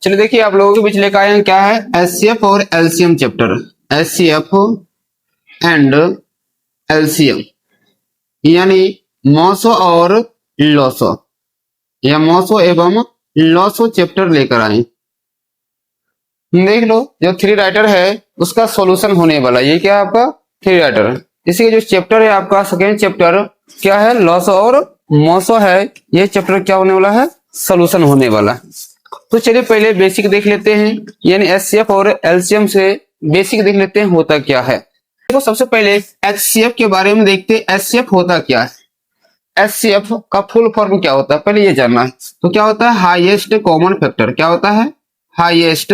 चलिए देखिए आप लोगों के बीच लेकर आए हैं क्या है एचसीएफ और LCM chapter. HCF and LCM यानी मॉसो और लॉसो या मॉसो एवं लॉसो चैप्टर लेकर आए। देख लो जो थ्री राइटर है उसका सॉल्यूशन होने वाला, ये क्या है आपका थ्री राइटर। इसी जो चैप्टर है आपका सेकेंड चैप्टर क्या है लॉसो और मॉसो है, ये चैप्टर क्या होने वाला है सॉल्यूशन होने वाला। तो चलिए पहले बेसिक देख लेते हैं, यानी एचसीएफ और एलसीएम से बेसिक देख लेते हैं होता क्या है। देखो सबसे पहले एचसीएफ के बारे में देखते हैं, एचसीएफ होता क्या है। एचसीएफ का फुल फॉर्म क्या होता है पहले ये जानना है। तो क्या होता है हाईएस्ट कॉमन फैक्टर, क्या होता है हाईएस्ट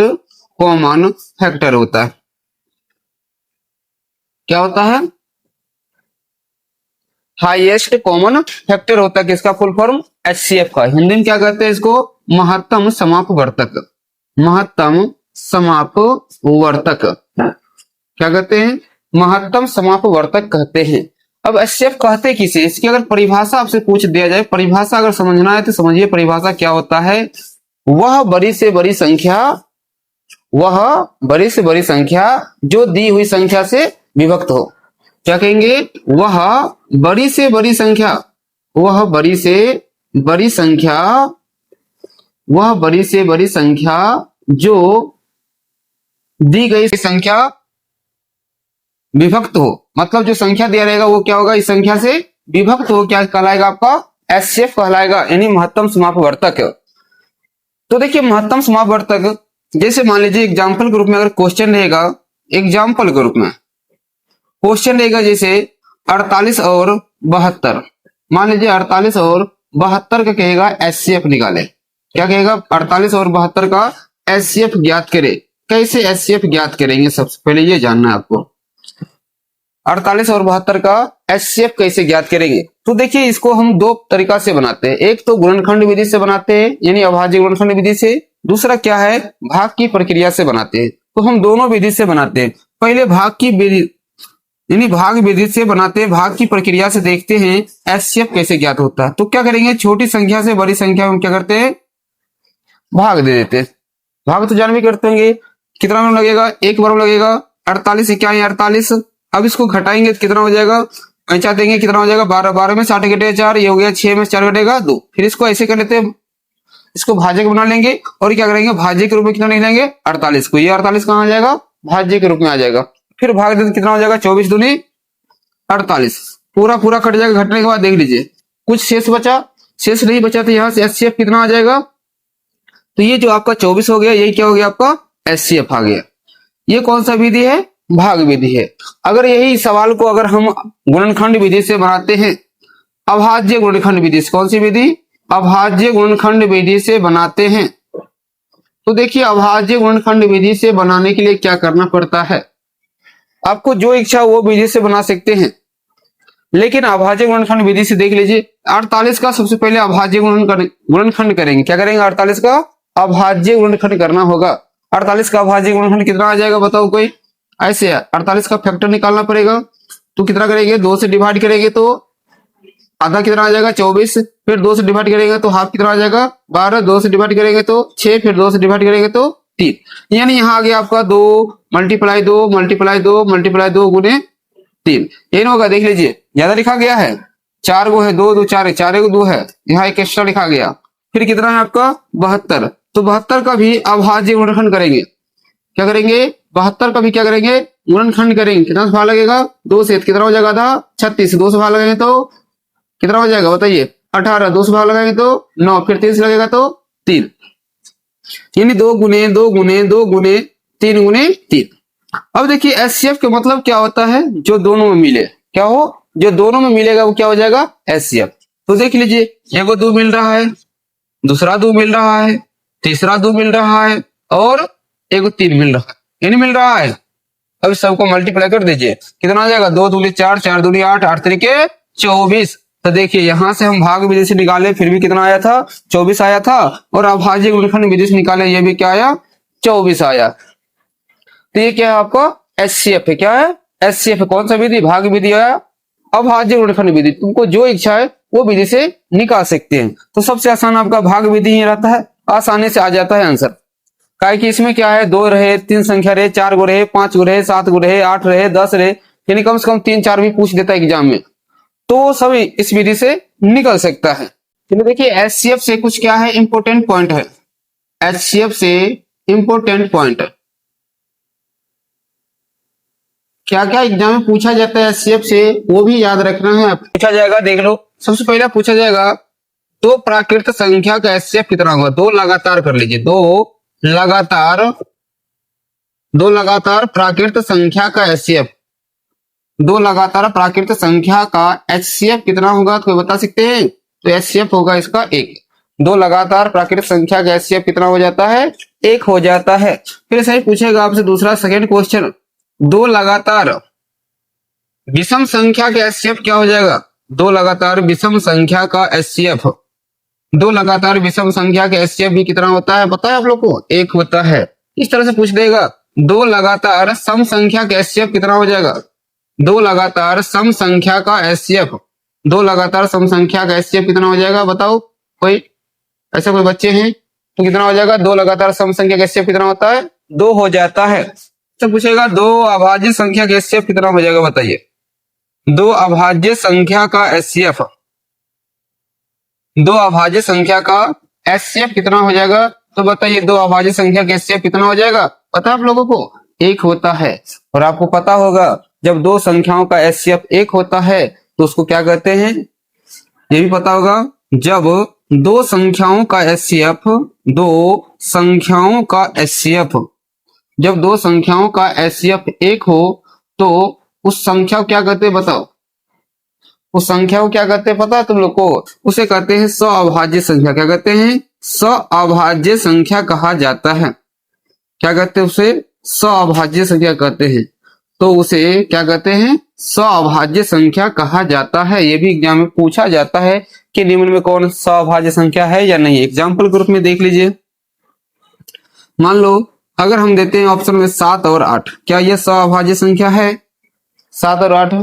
कॉमन फैक्टर होता है। क्या होता है हाईएस्ट कॉमन फैक्टर होता है, किसका फुल फॉर्म एचसीएफ का। हिंदी में क्या कहते हैं इसको महत्तम समापवर्तक, महत्तम समापवर्तक क्या कहते हैं महत्तम समापवर्तक कहते हैं। अब एचसीएफ कहते किसे, इसकी अगर परिभाषा आपसे पूछ दिया जाए, परिभाषा अगर समझना है तो समझिए परिभाषा क्या होता है। वह बड़ी से बड़ी संख्या, वह बड़ी से बड़ी संख्या जो दी हुई संख्या से विभक्त हो। क्या कहेंगे वह बड़ी से बड़ी संख्या, वह बड़ी से बड़ी संख्या, वह बड़ी से बड़ी संख्या जो दी गई संख्या विभक्त हो। मतलब जो संख्या दिया रहेगा वो क्या होगा इस संख्या से विभक्त हो, क्या कहलाएगा आपका एचसीएफ कहलाएगा, यानी महत्तम समापवर्तक। तो देखिए महत्तम समापवर्तक जैसे मान लीजिए एग्जाम्पल के रूप में अगर क्वेश्चन रहेगा, एग्जाम्पल के रूप में क्वेश्चन रहेगा जैसे 48 और 72, मान लीजिए 48 और 72 का कहेगा एचसीएफ निकाले। क्या कहेगा 48 और 72 का एचसीएफ ज्ञात करे। कैसे एचसीएफ ज्ञात करेंगे सबसे पहले ये जानना है आपको। 48 और 72 का एचसीएफ कैसे ज्ञात करेंगे, तो देखिए इसको हम दो तरीका से बनाते हैं। एक तो गुणनखंड विधि से बनाते हैं यानी अभाज्य गुणनखंड विधि से, दूसरा क्या है भाग की प्रक्रिया से बनाते हैं। तो हम दोनों विधि से बनाते हैं। पहले भाग की विधि यानी भाग विधि से बनाते हैं, भाग की प्रक्रिया से देखते हैं एचसीएफ कैसे ज्ञात होता है। तो क्या करेंगे छोटी संख्या से बड़ी संख्या में क्या करते हैं भाग दे देते हैं। भाग तो जान भी करते होंगे कितना बार लगेगा, एक बार लगेगा 48 इक्याई 48। अब इसको घटाएंगे तो कितना हो जाएगा, ऐसा देंगे कितना हो जाएगा 12, 12 में 60 घटे 4, ये हो गया 6 में 4 घटेगा 2। फिर इसको ऐसे कर लेते हैं, इसको भाज्य बना लेंगे और क्या करेंगे भाज्य के रूप में कितना लिख लेंगे 48 को। ये 48 कहाँ आ जाएगा भाज्य के रूप में आ जाएगा। फिर भाग देते कितना हो जाएगा 24 दूनी 48, पूरा पूरा कट जाएगा। घटने के बाद देख लीजिए कुछ शेष बचा, शेष नहीं बचा तो यहाँ से एचसीएफ कितना आ जाएगा। तो ये जो आपका 24 हो गया यही क्या हो गया आपका एचसीएफ आ गया। ये कौन सा विधि है भाग विधि है। अगर यही सवाल को अगर हम गुणनखंड विधि से बनाते हैं, अभाज्य गुणनखंड विधि से, कौन सी विधि अभाज्य गुणनखंड विधि से बनाते हैं, तो देखिए अभाज्य गुणनखंड विधि से बनाने के लिए क्या करना पड़ता है। आपको जो इच्छा वो विधि से बना सकते हैं, लेकिन अभाज्य गुणनखंड विधि से देख लीजिए 48 का सबसे पहले अभाज्य गुणनखंड करेंगे। क्या करेंगे 48 का अभाज्य गुणनखंड करना होगा। 48 का अभाज्य गुणनखंड कितना आ जाएगा बताओ कोई, ऐसे 48 का फैक्टर निकालना पड़ेगा। तो कितना करेंगे 2 से डिवाइड करेंगे तो आधा कितना आ जाएगा 24, फिर 2 से डिवाइड करेंगे तो हाफ कितना आ जाएगा 12, 2 से डिवाइड करेंगे तो 6, फिर 2 से डिवाइड करेंगे तो 3। यानी यहाँ आ गया आपका 2 मल्टीप्लाई 2 मल्टीप्लाई 2 मल्टीप्लाई 2 गुने 3। ये नहीं होगा देख लीजिए ज्यादा लिखा गया है, 4 गो है 2 2 4 4 2 है, यहाँ एक एक्स्ट्रा लिखा गया। फिर कितना है आपका 72, तो 72 का भी अभाज्य गुणनखंड करेंगे। क्या करेंगे 72 का भी क्या करेंगे गुणनखंड करेंगे। कितना भाग लगेगा 2 से कितना हो जाएगा आधा 36, 2 से भाग लगेंगे तो कितना हो जाएगा बताइए 18, 2 से भाग लगाएंगे तो 9, फिर 3 से लगेगा तो 3, यानी 2 गुने 2 गुने 2 गुने 3 गुने 3। अब देखिए एचसीएफ का मतलब क्या होता है जो दोनों में मिले, क्या हो जो दोनों में मिलेगा वो क्या हो जाएगा एचसीएफ। तो देख लीजिए एगो 2 मिल रहा है, दूसरा 2 मिल रहा है, तीसरा 2 मिल रहा है और एगो 3 मिल रहा है, यानी मिल रहा है। अब सबको मल्टीप्लाई कर दीजिए कितना आ जाएगा 2 दूनी 4, 4 दूनी 8, 8 तरीके 24। तो देखिए यहां से हम भाग विधि से निकाले फिर भी कितना आया था 24 आया था, और अभाज्य गुणनखंड विधि से निकाले ये भी क्या आया 24 आया। तो ये क्या है आपका एचसीएफ है। क्या है एचसीएफ, कौन सा विधि भाग विधि आया अभाज्य गुणनखंड विधि। तुमको जो इच्छा है वो विधि से निकाल सकते हैं। तो सबसे आसान आपका भाग विधि ही रहता है, आसानी से आ जाता है आंसर। काय कि इसमें क्या है, 2 रहे, 3 संख्या रहे, 4 गो रहे, 5 गो रहे, 7 गो रहे, 8 रहे, 10 रहे, यानी कम से कम 3-4 भी पूछ देता है एग्जाम में, तो सब इस विधि से निकल सकता है। चलिए देखिए एचसीएफ से कुछ क्या है, इंपोर्टेंट पॉइंट है। एचसीएफ से इंपोर्टेंट पॉइंट क्या क्या एग्जाम में पूछा जाता है एचसीएफ से, वो भी याद रखना है। पूछा जाएगा, देख लो, सबसे पहले पूछा जाएगा दो प्राकृत संख्या का एचसीएफ कितना होगा। दो लगातार कर लीजिए, दो लगातार प्राकृत संख्या का एचसीएफ, दो लगातार प्राकृत संख्या का एचसीएफ कितना होगा, तो बता सकते हैं। तो एचसीएफ होगा इसका 1। दो लगातार प्राकृत संख्या का एचसीएफ कितना हो जाता है, 1 हो जाता है। फिर सही पूछेगा आपसे दूसरा सेकंड क्वेश्चन, दो लगातार विषम संख्या का एचसीएफ क्या हो जाएगा। दो लगातार विषम संख्या का एचसीएफ, दो लगातार विषम संख्या का एचसीएफ भी कितना होता है पता है आप लोग को, 1 होता है। इस तरह से पूछ देगा दो लगातार सम संख्या का एचसीएफ कितना हो जाएगा। दो लगातार सम संख्या का एचसीएफ, दो लगातार सम संख्या का एचसीएफ कितना हो जाएगा बताओ, कोई ऐसे कोई बच्चे हैं तो कितना हो जाएगा। दो लगातार सम संख्या का एचसीएफ कितना होता है, 2 हो जाता है। तो पूछेगा दो अभाज्य संख्या का एचसीएफ कितना हो जाएगा बताइए। दो अभाज्य संख्या का एचसीएफ, दो अभाज्य संख्या का एचसीएफ कितना हो जाएगा, तो बताइए दो अभाज्य संख्या का एचसीएफ कितना हो जाएगा, पता है आप लोगों को, 1 होता है। और आपको पता होगा जब दो संख्याओं का एचसीएफ 1 होता है तो उसको क्या कहते हैं, ये भी पता होगा। जब दो संख्याओं का एचसीएफ, दो संख्याओं का एचसीएफ, जब दो संख्याओं का एचसीएफ 1 हो तो उस संख्या को क्या कहते हैं बताओ। उस संख्या को क्या कहते हैं पता है तुम लोग को, उसे कहते हैं सअभाज्य संख्या। क्या कहते हैं, सअभाज्य संख्या कहा जाता है। क्या कहते हैं उसे, सअभाज्य संख्या कहते हैं। तो उसे क्या कहते हैं, सअभाज्य संख्या कहा जाता है। ये भी एग्जाम में पूछा जाता है कि निम्न में कौन सअभाज्य संख्या है या नहीं। एग्जाम्पल ग्रुप में देख लीजिए, मान लो अगर हम देते हैं ऑप्शन में 7 और 8, क्या यह सअभाज्य संख्या है 7 और 8।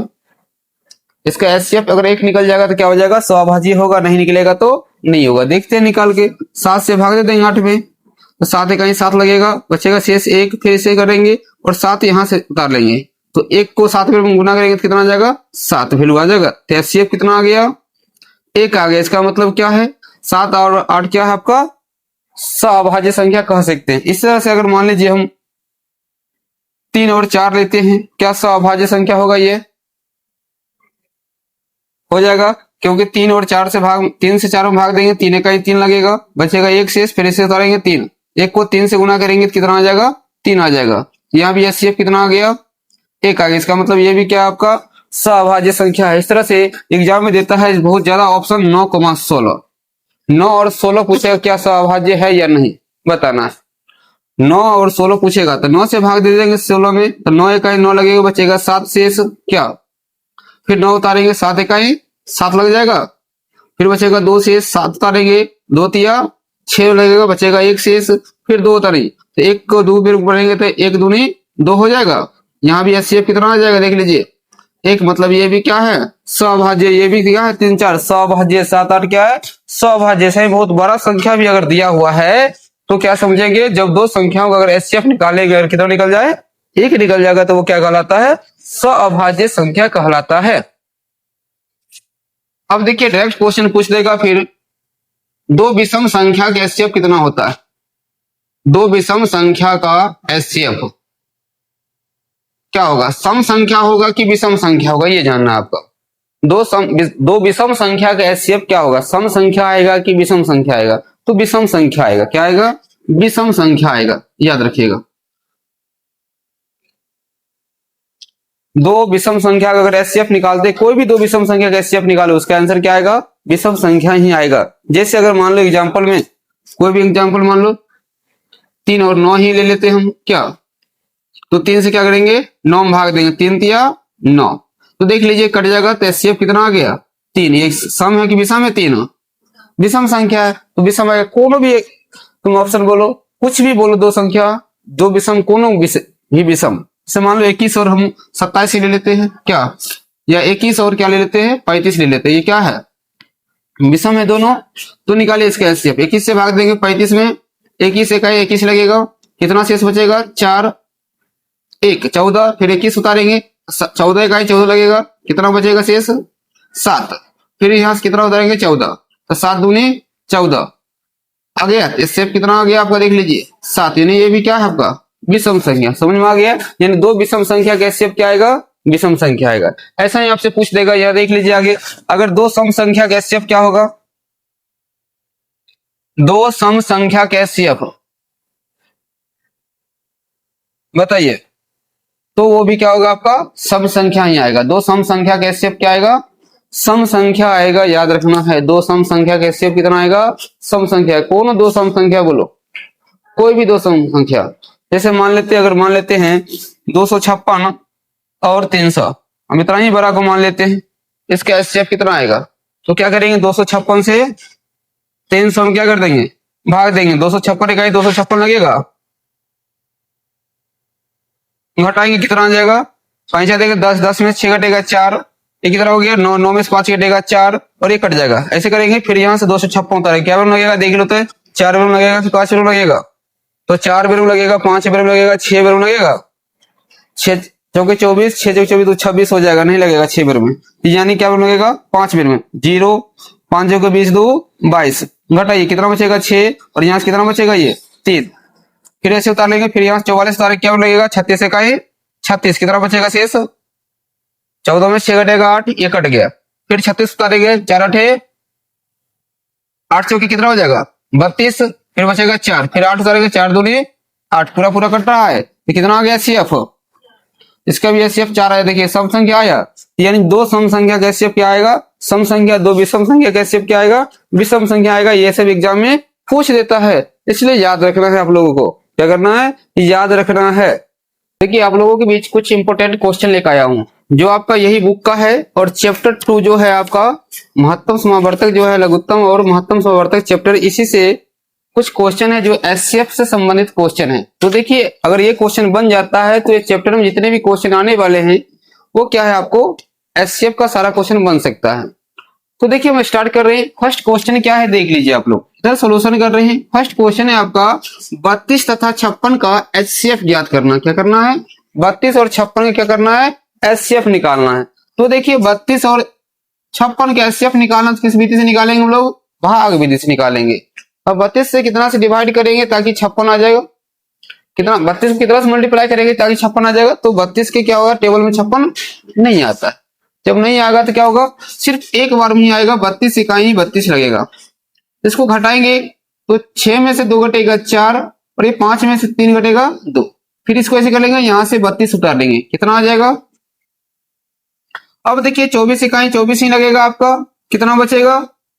इसका एचसीएफ अगर 1 निकल जाएगा तो क्या हो जाएगा, सअभाज्य होगा, नहीं निकलेगा तो नहीं होगा। देखते हैं निकाल के, 7 से भाग देते हैं 8 में, तो 7 कहीं 7 लगेगा, बचेगा शेष 1। फिर इसे करेंगे और 7 यहां से उतार लेंगे, तो 1 को 7 में गुना करेंगे तो कितना आ जाएगा, 7 वैल्यू आ जाएगा। तो एचसीएफ कितना आ गया, 1 आ गया। इसका मतलब क्या है, 7 और 8 क्या है आपका सअभाज्य संख्या कह सकते हैं। इस तरह से अगर मान लीजिए हम 3 और 4 लेते हैं, क्या सअभाज्य संख्या होगा, ये हो जाएगा, क्योंकि 3 और 4 से भाग, 3 से 4 में भाग देंगे, 3 का 3 लगेगा, बचेगा 1 शेष। फिर इसे उतारेंगे 3, 1 को 3 से गुना करेंगे तो कितना आ जाएगा, 3 आ जाएगा। यहाँ भी एचसीएफ कितना आ गया, 1 आ गया। इसका मतलब ये भी क्या आपका सअभाज्य संख्या है। इस तरह से एग्जाम में देता है बहुत ज्यादा ऑप्शन 9,16, 9 और 16 पूछेगा क्या सअभाज्य है या नहीं बताना। 9 और 16 पूछेगा तो 9 से भाग दे देंगे 16 में, तो 9 इकाई 9 लगेगा, बचेगा 7 शेष। क्या, फिर 9 उतारेंगे, 7 इकाई 7 लग जाएगा, फिर बचेगा 2 शेष, 7 उतारेंगे, 2 तिया 6 लगेगा, बचेगा 1 शेष। फिर 2 उतारेंगे तो 1 को 2 बार बढ़ेंगे तो 1 दूनी 2 हो जाएगा। यहाँ भी एचसीएफ कितना आ जाएगा देख लीजिए, 1, मतलब ये भी क्या है सअभाज्य, ये भी क्या है 3 4 सअभाज्य, 7 8 क्या है सअभाज्य। से बहुत बड़ा संख्या भी अगर दिया हुआ है तो क्या समझेंगे, जब दो संख्याओं का अगर एचसीएफ निकालेंगे, अगर कितना निकल जाए 1 निकल जाएगा तो वो क्या कहलाता है, सअभाज्य संख्या कहलाता है। अब देखिए डायरेक्ट क्वेश्चन पूछ देगा फिर, दो विषम संख्या का एचसीएफ कितना होता है। दो विषम संख्या का एचसीएफ क्या होगा, सम संख्या होगा कि विषम संख्या होगा, ये जानना है आपका। दो विषम संख्या का एचसीएफ क्या होगा, सम संख्या आएगा कि विषम संख्या आएगा, तो विषम संख्या आएगा। क्या आएगा, विषम संख्या आएगा, याद रखिएगा। दो विषम संख्या का अगर एचसीएफ निकालते, कोई भी दो विषम संख्या का एचसीएफ निकालो, उसका आंसर क्या आएगा, विषम संख्या ही आएगा। जैसे अगर मान लो एग्जांपल में, कोई भी एग्जांपल मान लो 3 और 9 ही ले लेते हैं हम, क्या, तो 3 से क्या करेंगे 9 में भाग देंगे, 3 तिया 9, तो देख लीजिए कट जाएगा। तो एचसीएफ कितना आ गया, 3। ये सम है कि विषम है, 3 विषम संख्या है तो विषम आएगा। कोनो भी एक तुम ऑप्शन बोलो, कुछ भी बोलो, दो संख्या दो विषम, कोनो भी विषम। से मान लो 21 और हम 27 ले लेते हैं, क्या, या 21 और क्या ले लेते हैं 35 ले लेते हैं, ये क्या है विषम है दोनों। तो निकालिए इसका एचसीएफ, 21 से भाग देंगे 35 में, 21 इकाई 21 लगेगा, कितना शेष बचेगा, 4 1 14, फिर 21 उतारेंगे, 14 इकाई 14 लगेगा, कितना बचेगा शेष 7, फिर यहाँ से कितना उतारेंगे 14, तो 7 दूनी 14 आ गया। इससे कितना आ गया आपका, देख लीजिए 7, यानी ये भी क्या है आपका विषम संख्या, समझ में आ गया। यानी दो विषम संख्या का एचसीएफ क्या आएगा, विषम संख्या आएगा। ऐसा ही आपसे पूछ देगा, यह देख लीजिए आगे, अगर दो सम संख्या का एचसीएफ क्या होगा, दो सम संख्या का एचसीएफ बताइए, तो वो भी क्या होगा आपका सम संख्या ही आएगा। दो सम संख्या का एचसीएफ क्या आएगा, सम संख्या आएगा, याद रखना है। दो सम संख्या का एचसीएफ कितना आएगा, सम संख्या। कौन दो सम संख्या, बोलो कोई भी दो सम संख्या। जैसे मान लेते हैं, अगर मान लेते हैं 256 और 300, हम इतना ही बड़ा को मान लेते हैं, इसका एचसीएफ कितना आएगा, तो क्या करेंगे 256 से 300 हम क्या कर देंगे, भाग देंगे। 256 इकाई 256 लगेगा, घटाएंगे कितना आ जाएगा, 5 देगा 10, 10 में 6 घटेगा 4, ये कितना हो गया 9, 9 में 5 घटेगा 4 और ये कट जाएगा। ऐसे करेंगे, फिर यहाँ से 256 उतारे, क्या बेरम लगेगा देख लो, तो 4 बेरम लगेगा कि 5 बेरम लगेगा, तो 4 बेरम लगेगा, 5 बेरम लगेगा, 6 बेरम लगेगा, 6 चौके 24, 6 चौके 24 तो 26 हो जाएगा, नहीं लगेगा 6 बेर में, यानी क्या बेर लगेगा 5 बेर में, 0 5 चौके 20 2 22, घटाइए कितना बचेगा 6 और यहाँ से कितना बचेगा ये 3, फिर ऐसे उतार लेंगे, फिर यहाँ 44 तारीख क्या लगेगा 36 इकाई 36, कितना बचेगा शेष 14 में 6 घटेगा 8, ये कट गया, फिर 36 उतारेंगे 4 8 8 चौके कितना हो जाएगा 32, फिर बचेगा 4, फिर 8 उतारेंगे 4 दूनी 8, पूरा पूरा कट रहा है, तो कितना आ गया एचसीएफ, इसका भी एचसीएफ 4 आया। देखिए सम संख्या आया, यानी दो सम संख्या का एचसीएफ क्या आएगा, सम संख्या। दो विषम संख्या का एचसीएफ क्या आएगा, विषम संख्या आएगा। ये सब एग्जाम में पूछ देता है, इसलिए याद रखना है आप लोगों को। क्या करना है, याद रखना है। देखिए आप लोगों के बीच कुछ इंपोर्टेंट क्वेश्चन लेकर आया हूँ, जो आपका यही बुक का है, और चैप्टर 2 जो है आपका महत्तम समावर्तक जो है, लघुत्तम और महत्तम समावर्तक चैप्टर, इसी से कुछ क्वेश्चन है जो एचसीएफ से संबंधित क्वेश्चन है। तो देखिए अगर ये क्वेश्चन बन जाता है तो ये चैप्टर में जितने भी क्वेश्चन आने वाले हैं वो क्या है, आपको एचसीएफ का सारा क्वेश्चन बन सकता है। तो देखिए हम स्टार्ट कर रहे हैं। फर्स्ट क्वेश्चन क्या है देख लीजिए आप लोग, इधर सोल्यूशन कर रहे हैं। फर्स्ट क्वेश्चन है आपका 32 तथा 56 का एचसीएफ ज्ञात करना। क्या करना है, 32 और 56 का क्या करना है, एचसीएफ निकालना है। तो देखिए 32 और 56 का एचसीएफ निकालना किस विधि से निकालेंगे हम लोग, भाग विधि से निकालेंगे। अब 32 से कितना से डिवाइड करेंगे ताकि 56 आ जाएगा, कितना 32 को कितना से मल्टीप्लाई करेंगे ताकि 56 आ जाएगा। तो 32 के क्या होगा, टेबल में 56 नहीं आता है। जब नहीं आएगा तो क्या होगा, सिर्फ एक बार में ही आएगा, 32 इकाई 32 लगेगा। इसको घटाएंगे तो 6 में से 2 घटेगा 4 और ये 5 में से 3 घटेगा 2। फिर इसको ऐसे कर लेंगे, यहां से 32 उतार लेंगे, कितना आ जाएगा। अब देखिए 24 इकाई 24 ही लगेगा आपका, कितना बचेगा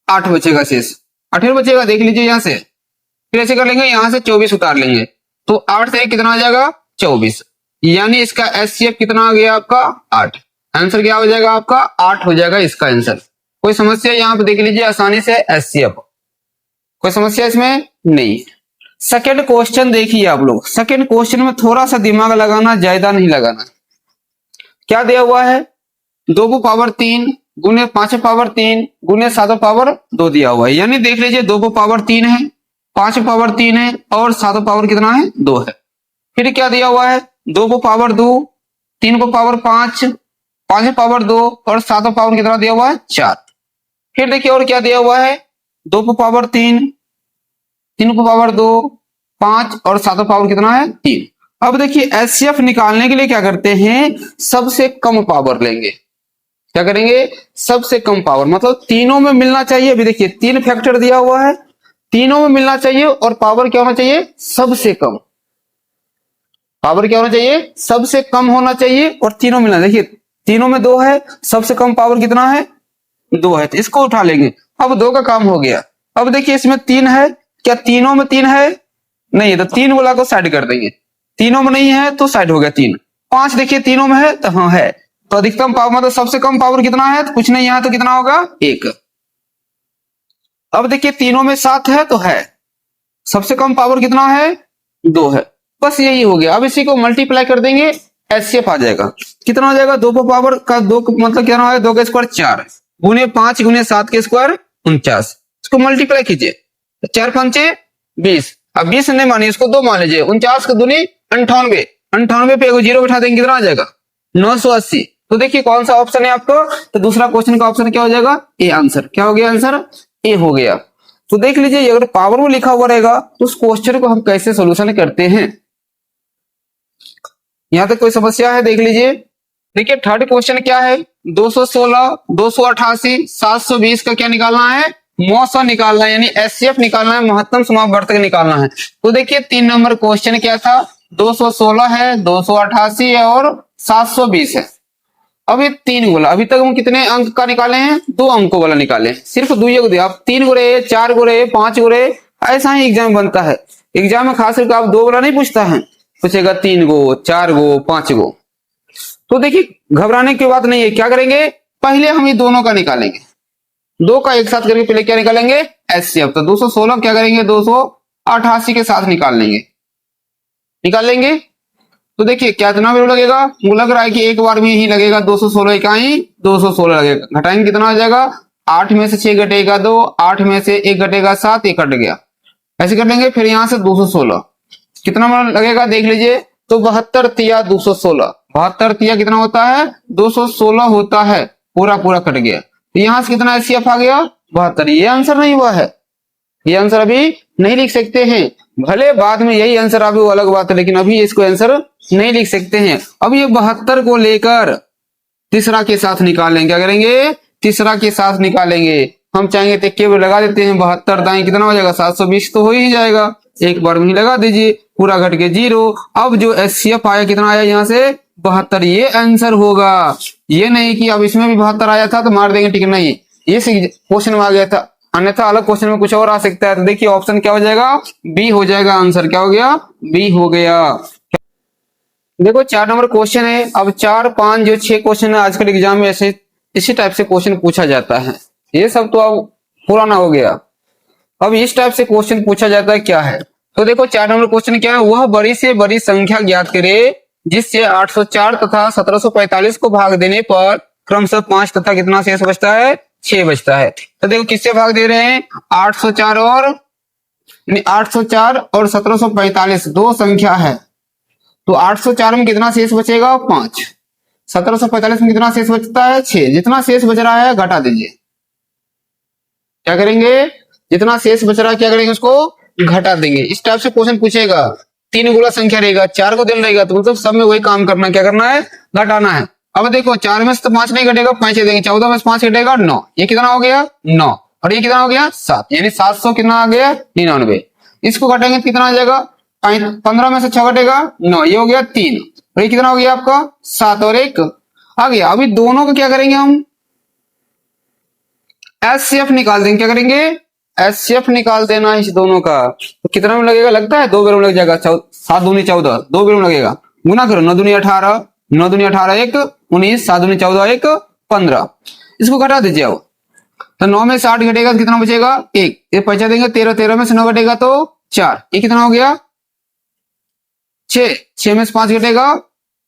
8 बचेगा, शेष 8 बचेगा, देख लीजिए यहां से। फिर ऐसे कर लेंगे, यहां से 24 उतार लेंगे, तो 8 से कितना आ जाएगा 24, यानी इसका एचसीएफ कितना आ गया आपका 8। आंसर क्या हो जाएगा आपका 8 हो जाएगा इसका आंसर। कोई समस्या यहाँ पे देख लीजिए आसानी से, एचसीएफ कोई समस्या इसमें नहीं। सेकेंड क्वेश्चन देखिए आप लोग, सेकेंड क्वेश्चन में थोड़ा सा दिमाग लगाना, ज्यादा नहीं लगाना। क्या दिया हुआ है, 2 को पावर 3 गुने 5 पावर 3 गुने 7 पावर 2 दिया हुआ है। यानी देख लीजिए 2 को पावर 3 है, 5 पावर 3 है और 7 पावर कितना है 2 है। फिर क्या दिया हुआ है, 2 को पावर 2, 3 को पावर 5, 5 पावर 2 और 7 पावर कितना दिया हुआ है 4। फिर देखिए और क्या दिया हुआ है, 2 को पावर 3, 3 को पावर 2, 5 और 7 पावर कितना है 3। अब देखिए एचसीएफ निकालने के लिए क्या करते हैं, सबसे कम पावर लेंगे। क्या करेंगे, सबसे कम पावर, मतलब तीनों में मिलना चाहिए। अभी देखिए 3 फैक्टर दिया हुआ है, तीनों में मिलना चाहिए और पावर क्या होना चाहिए, सबसे कम। पावर क्या होना चाहिए, सबसे कम होना चाहिए और तीनों मिलना। देखिए तीनों में 2 है, सबसे कम पावर कितना है 2 है, तो इसको उठा लेंगे। अब 2 का काम हो गया। अब देखिए इसमें 3 है, क्या तीनों में 3 है, नहीं है, तो 3 वाला को साइड कर देंगे। तीनों में नहीं है तो साइड हो गया 3। 5 देखिए तीनों में है तो हाँ है, तो अधिकतम पावर मतलब सबसे कम पावर कितना है, तो कुछ नहीं यहाँ, तो कितना होगा 1। अब देखिए तीनों में 7 है तो है, सबसे कम पावर कितना है 2 है, बस यही हो गया। अब इसी को मल्टीप्लाई कर देंगे, एचसीएफ आ जाएगा। कितना आ जाएगा, 2 पावर का 2 मतलब क्या है 2 का स्क्वायर 4 गुने 5 गुने 7 के स्क्वायर 49। इसको मल्टीप्लाई कीजिए, 4 5 20 अब 20 नहीं मानिए, इसको 2 मान लीजिए। 49 को दूनी 98, 98 पे एगो जीरो बैठा देंगे, कितना आ जाएगा 980। तो देखिए कौन सा ऑप्शन है आपको, तो दूसरा क्वेश्चन का ऑप्शन क्या हो जाएगा, ए आंसर। क्या हो गया आंसर, ए हो गया। तो देख लीजिए ये अगर पावर में लिखा हुआ रहेगा तो उस क्वेश्चन को हम कैसे सोल्यूशन करते हैं। यहां तक कोई समस्या है, देख लीजिए। देखिए थर्ड क्वेश्चन क्या है, 216, 288, 720 का क्या निकालना है, मौसा निकालना है, यानी एचसीएफ निकालना है, महत्तम समापवर्तक निकालना है। तो देखिए 3 नंबर क्वेश्चन क्या था, 216 है, 288 है और 720 है। अब ये 3 बोला, अभी तक हम कितने अंक का निकाले हैं, 2 अंकों वाला निकाले। सिर्फ 2 को दिया, आप 3 को रहे, 4 को रहे, 5 को रहे, ऐसा ही एग्जाम बनता है। एग्जाम में खास करके आप 2 वाला नहीं पूछता है, पूछेगा 3 को, 4 को, 5 को। तो देखिए घबराने की बात नहीं है, क्या करेंगे, पहले हम ये दोनों का निकालेंगे, 2 का एक साथ करके पहले क्या निकालेंगे, एचसीएफ। तो 216 क्या करेंगे, 288 के साथ निकाल लेंगे। तो देखिए कितना वैल्यू लगेगा, मुझे लग रहा है कि एक बार में ही लगेगा, 216 इकाई 216 लगेगा। घटाएंगे कितना हो जाएगा, 8 में से 6 घटेगा 2, 8 में से 1 घटेगा 7, 1 कट गया, ऐसे कर लेंगे। फिर यहां से 216 कितना लगेगा, देख लीजिए। तो 72 तिया 216, 72 तिया कितना होता है, 216 होता है, पूरा पूरा कट गया। तो यहां से कितना एचसीएफ आ गया, 72। ये आंसर नहीं हुआ है, ये आंसर अभी नहीं लिख सकते हैं। भले बाद में यही आंसर आवे वो अलग बात है, लेकिन अभी इसको आंसर नहीं लिख सकते हैं। अब ये 72 को लेकर तीसरा के साथ निकालेंगे, क्या करेंगे, तीसरा के साथ निकालेंगे। हम चाहेंगे तो केवल लगा देते हैं, 72 दाएं कितना हो जाएगा, 720 तो हो ही जाएगा, एक बार में ही लगा दीजिए, पूरा घट के 0। अब जो एचसीएफ आया कितना आया, यहाँ से 72, ये आंसर होगा। ये नहीं कि अब इसमें भी 72 आया था तो मार देंगे, ठीक नहीं, ये क्वेश्चन में आ गया था, अन्यथा अलग क्वेश्चन में कुछ और आ सकता है। तो देखिए ऑप्शन क्या हो जाएगा, बी हो जाएगा आंसर। क्या हो गया, बी हो गया। देखो 4 नंबर क्वेश्चन है। अब 4, 5 जो 6 क्वेश्चन है आजकल एग्जाम में ऐसे इसी टाइप से क्वेश्चन पूछा जाता है। ये सब तो अब पुराना हो गया, अब इस टाइप से क्वेश्चन पूछा जाता है। क्या है, तो देखो 4 नंबर क्वेश्चन क्या है, वह बड़ी से बड़ी संख्या ज्ञात करे जिससे 804 तथा 1745 को भाग देने पर क्रमशः 5 तथा कितना शेष बचता है, 6 बचता है। तो देखो किससे भाग दे रहे हैं, 804 और 1745 दो संख्या है। तो 804 में कितना शेष बचेगा, 5। 1745 में कितना शेष बचता है, 6। जितना शेष बच रहा है घटा दीजिए। क्या करेंगे, जितना शेष बच रहा है क्या करेंगे, उसको घटा देंगे। इस टाइप से क्वेश्चन पूछेगा, 3 गुणा संख्या रहेगा, 4 को दिन रहेगा, तो मतलब सब में वही काम करना, क्या करना है, घटाना है। अब देखो 4 में से तो 5 नहीं घटेगा, 5 देंगे, 14 में से 5 घटेगा 9, ये कितना हो गया 9, और ये कितना हो गया 7, यानी 700 कितना आ गया 99। इसको घटेंगे तो कितना आ जाएगा, 15 में से 6 घटेगा 9, ये हो गया 3, और ये कितना हो गया आपका 7 और 1 आ गया। अभी दोनों का क्या करेंगे, हम एचसीएफ निकाल देंगे। क्या करेंगे, एचसीएफ निकाल देना है इस दोनों का। तो कितना में लगेगा, लगता है 2 बेर में लग जाएगा, 7 दूनी 14, 2 बेर में लगेगा। गुना करो, 9 दूनी 18, 9 दूनी 18 1 19, 7 दूनी 14 1 15। इसको घटा दीजिए। अब तो 9 में से 8 घटेगा तो कितना बचेगा 1, ये बचा देंगे 13, 13 में से 9 घटेगा तो 4, ये कितना हो गया 6, 6 में से 5 घटेगा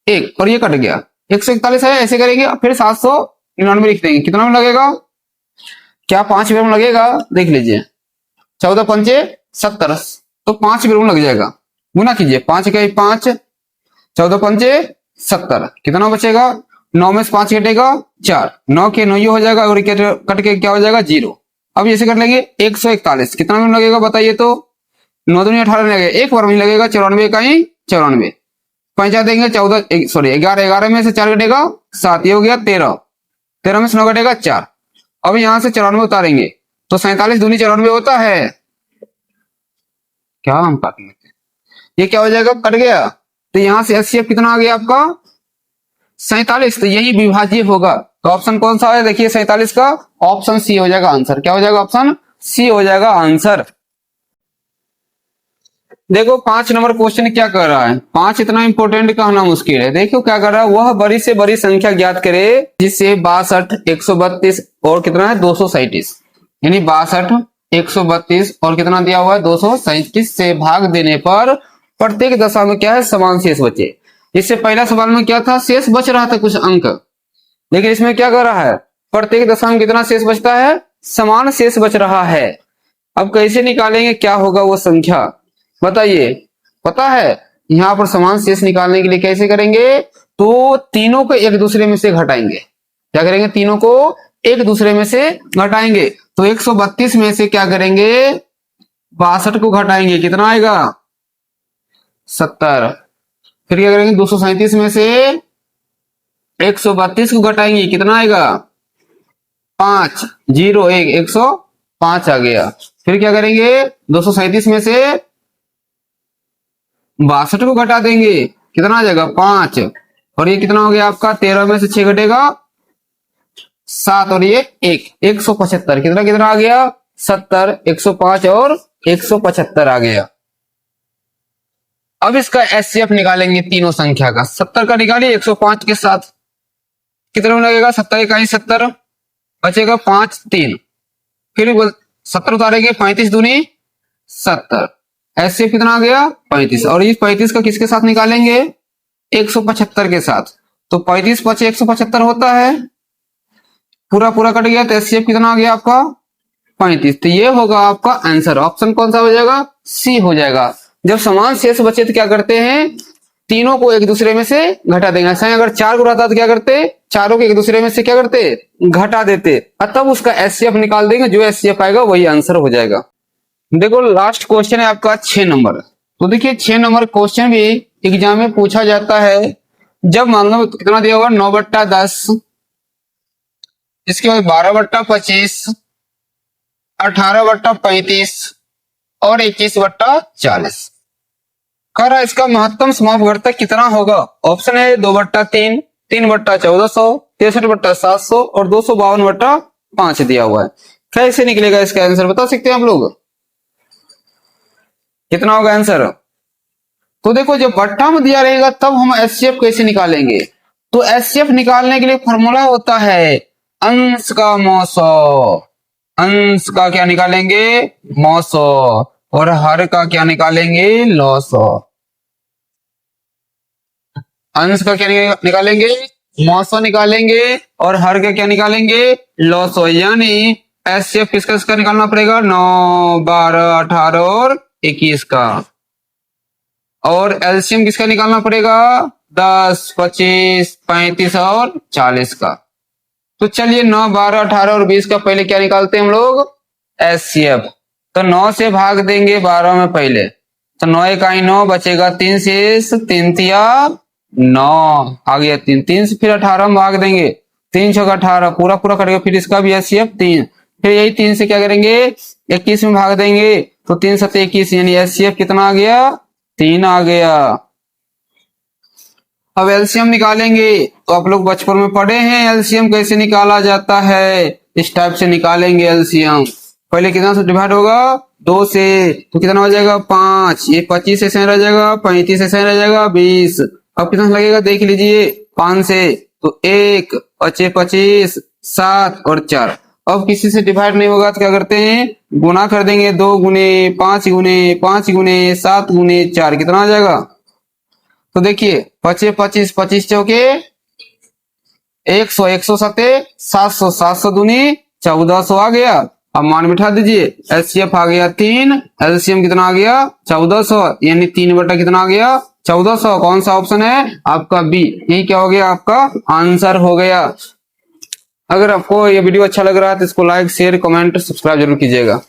1, और ये कट गया 141 है। ऐसे करेंगे, फिर 799 लिख देंगे। कितना में लगेगा, क्या 5 बेर में लगेगा, देख लीजिए, 14 पंचे 70, तो 5 बेर में लग जाएगा। गुना कीजिए, 5 के 5, 14 पंचे 70, कितना बचेगा, 9 में से 5 घटेगा 4, 9 के 9 हो जाएगा, और कट के क्या हो जाएगा 0। अब ऐसे कर लेंगे 141, कितना में लगेगा बताइए, तो 9 दूनी 18 में लगेगा, एक बार में लगेगा 94 का ही 94, 5 देंगे 14 सॉरी 11, 11 में से 4 घटेगा 7, ये हो गया 13, 13 में से 9 घटेगा 4। अब यहां से 94 उतारेंगे तो 47 दूनी 94 होता है, क्या हम काटेंगे, ये क्या हो जाएगा, कट गया। तो यहां से एचसीएफ कितना आ गया आपका 47, तो यही विभाज्य होगा। तो ऑप्शन कौन सा है, देखिए 47 का ऑप्शन सी हो जाएगा आंसर। क्या हो जाएगा, ऑप्शन सी हो जाएगा आंसर। देखो 5 नंबर क्वेश्चन क्या कर रहा है, 5 इतना इंपॉर्टेंट कहना मुश्किल है। देखो क्या कर रहा है, वह बड़ी से बड़ी संख्या ज्ञात करे जिससे 62, 132 और कितना है 237, यानी 62, 132 और कितना दिया हुआ है 237 से भाग देने पर प्रत्येक दशा में क्या है समान शेष बचे। इससे पहला सवाल में क्या था, शेष बच रहा था कुछ अंक, लेकिन इसमें क्या कर रहा है, प्रत्येक दशा में कितना शेष बचता है, समान शेष बच रहा है। अब कैसे निकालेंगे क्या होगा वो संख्या, बताइए, पता है? यहाँ पर समान शेष निकालने के लिए कैसे करेंगे? तो तीनों को एक दूसरे में से घटाएंगे। क्या करेंगे? तीनों को एक दूसरे में से घटाएंगे। तो 132 में से क्या करेंगे? 62 को घटाएंगे, कितना आएगा? 70। फिर क्या करेंगे? 237 में से 132 को घटाएंगे, कितना आएगा? 5, 0, 1, 105 आ गया। फिर क्या करेंगे? 237 में से 62 को घटा देंगे, कितना आ जाएगा? 5। और ये कितना हो गया आपका? 13 में से 6 घटेगा 7 और ये 1, 175। कितना कितना आ गया? 70, 105 और 175 आ गया। अब इसका एचसीएफ निकालेंगे तीनों संख्या का। 70 का निकालिए 105 के साथ, कितना में लगेगा? 70 इकाई 70, बचेगा 5, 3। फिर 70 उतारेंगे, 35 दूनी 70। एचसीएफ कितना आ गया? 35। और इस 35 का किसके साथ निकालेंगे? 175 के साथ। तो 35 पचे 175 होता है, पूरा पूरा कट गया। तो एचसीएफ कितना आ गया आपका? 35। तो ये होगा आपका आंसर। ऑप्शन कौन सा हो जाएगा? सी हो जाएगा। जब समान शेष बचे तो क्या करते हैं? तीनों को एक दूसरे में से घटा देंगे। ऐसा अगर 4 को रहता तो क्या करते? चारों को एक दूसरे में से क्या करते? घटा देते, और तब उसका एचसीएफ निकाल देंगे। जो एचसीएफ आएगा वही आंसर हो जाएगा। देखो लास्ट क्वेश्चन है आपका 6 नंबर। तो देखिए 6 नंबर क्वेश्चन भी एग्जाम में पूछा जाता है। जब मान लो कितना दिया होगा? 9/10, इसके बाद 12/25, 18/35 और 21/40। कह रहा है इसका महत्तम समापवर्तक कितना होगा? ऑप्शन है 2/3, 3/1400, 63/700 और 252/5 दिया हुआ है। कैसे निकलेगा इसका आंसर, बता सकते हैं आप लोग? कितना होगा आंसर? तो देखो जब बट्टा में दिया रहेगा तब हम एचसीएफ कैसे निकालेंगे? तो एचसीएफ निकालने के लिए फॉर्मूला होता है अंश का मौसो। अंश का क्या निकालेंगे? मौसो। और हर का क्या निकालेंगे? लौसो। अंश का क्या निकालेंगे? मौसो निकालेंगे। और हर का क्या निकालेंगे? लौसो। यानी एचसीएफ किसका किसका निकालना पड़ेगा? 9, 12, 18 और 21 का। और एलसीएम किसका निकालना पड़ेगा? 10, 25, 35 और 40 का। तो चलिए 9, 12, 18 और 20 का पहले क्या निकालते हैं हम लोग? एचसीएफ। तो 9 से भाग देंगे 12 में पहले, तो 9 इकाई 9, बचेगा 3 शेष, 3 तिया 9 आ गया 3। 3 से फिर 18 में भाग देंगे, 3 6 18, पूरा पूरा कटेगा। फिर इसका भी एचसीएफ 3। फिर यही 3 से क्या करेंगे? 21 में भाग देंगे, तो 3 7 21, यानी एचसीएफ कितना आ गया? 3 आ गया। अब एलसीएम निकालेंगे। तो आप लोग बचपन में पढ़े हैं एलसीएम कैसे निकाला जाता है। इस टाइप से निकालेंगे एलसीएम। पहले कितना से डिवाइड होगा? 2 से, तो कितना हो जाएगा? 5। ये 25 ऐसे रह जाएगा, 35 ऐसे रह जाएगा, 20। अब कितना लगेगा देख लीजिए। 5 से तो 1, 25 25, 7 और 4। अब किसी से डिवाइड नहीं होगा तो क्या करते हैं? गुना कर देंगे। 2 गुने 5 गुने 5 गुने 7 गुने 4, कितना आ जाएगा? तो देखिए 25 25, 25 चौके 100, 107, 700, 700 दूनी 1400 आ गया। अब मान बिठा दीजिए। एचसीएफ आ गया 3, एलसीएम कितना आ गया? 1400, यानी 3 बटा कितना आ गया? 1400। कौन सा ऑप्शन है आपका? बी। यही क्या हो गया? आपका आंसर हो गया। अगर आपको ये वीडियो अच्छा लग रहा है तो इसको लाइक शेयर कमेंट सब्सक्राइब जरूर कीजिएगा।